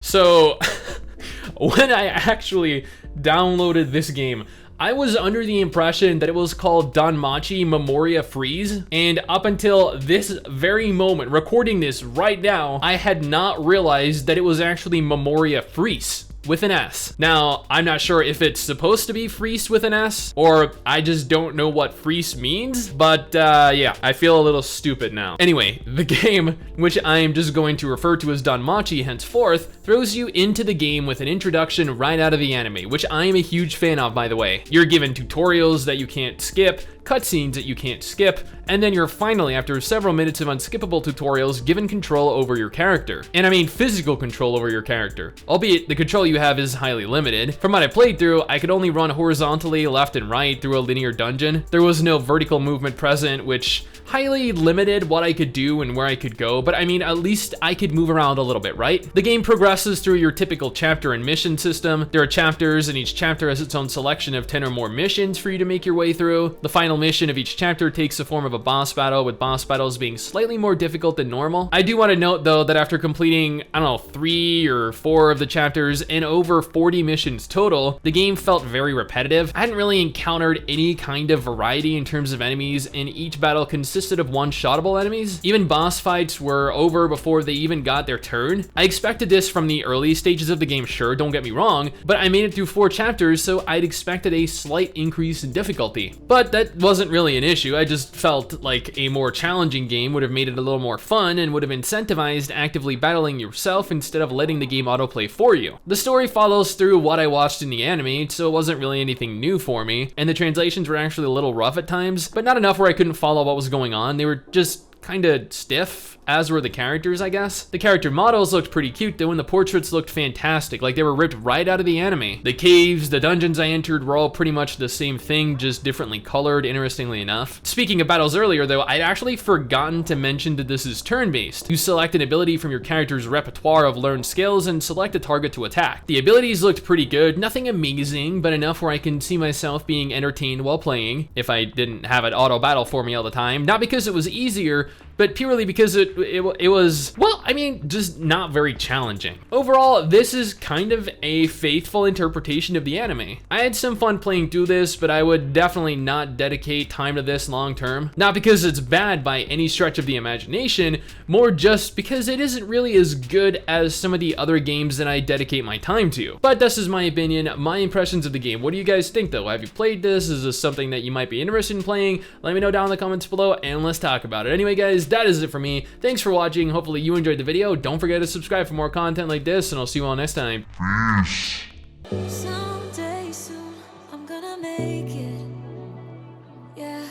So when I actually downloaded this game, I was under the impression that it was called DanMachi MEMORIA FREESE, and up until this very moment, recording this right now, I had not realized that it was actually MEMORIA FREEZE with an S. Now, I'm not sure if it's supposed to be Freeze with an S, or I just don't know what Freeze means, but yeah, I feel a little stupid now. Anyway, the game, which I am just going to refer to as DanMachi henceforth, throws you into the game with an introduction right out of the anime, which I am a huge fan of, by the way. You're given tutorials that you can't skip, cutscenes that you can't skip, and then you're finally, after several minutes of unskippable tutorials, given control over your character. And I mean physical control over your character, albeit the control you have is highly limited. From what I played through, I could only run horizontally left and right through a linear dungeon. There was no vertical movement present, which highly limited what I could do and where I could go, but I mean, at least I could move around a little bit, right? The game progresses through your typical chapter and mission system. There are chapters, and each chapter has its own selection of 10 or more missions for you to make your way through. The final mission of each chapter takes the form of a boss battle, with boss battles being slightly more difficult than normal. I do want to note though that after completing, I don't know, 3 or 4 of the chapters and over 40 missions total, the game felt very repetitive. I hadn't really encountered any kind of variety in terms of enemies, and each battle consisted of one-shottable enemies. Even boss fights were over before they even got their turn. I expected this from the early stages of the game, sure, don't get me wrong, but I made it through 4 chapters, so I'd expected a slight increase in difficulty. But that wasn't really an issue. I just felt like a more challenging game would have made it a little more fun and would have incentivized actively battling yourself instead of letting the game autoplay for you. The story follows through what I watched in the anime, so it wasn't really anything new for me, and the translations were actually a little rough at times, but not enough where I couldn't follow what was going on. They were just kind of stiff, as were the characters, I guess. The character models looked pretty cute though, and the portraits looked fantastic, like they were ripped right out of the anime. The caves, the dungeons I entered were all pretty much the same thing, just differently colored, interestingly enough. Speaking of battles earlier though, I'd actually forgotten to mention that this is turn-based. You select an ability from your character's repertoire of learned skills and select a target to attack. The abilities looked pretty good, nothing amazing, but enough where I can see myself being entertained while playing, if I didn't have it auto battle for me all the time. Not because it was easier, but purely because it was, well, I mean, just not very challenging. Overall, this is kind of a faithful interpretation of the anime. I had some fun playing through this, but I would definitely not dedicate time to this long term. Not because it's bad by any stretch of the imagination, more just because it isn't really as good as some of the other games that I dedicate my time to. But this is my opinion, my impressions of the game. What do you guys think though? Have you played this? Is this something that you might be interested in playing? Let me know down in the comments below and let's talk about it. Anyway guys, that is it for me. Thanks for watching. Hopefully you enjoyed the video. Don't forget to subscribe for more content like this, and I'll see you all next time. Peace. Someday soon I'm gonna make it. Yeah.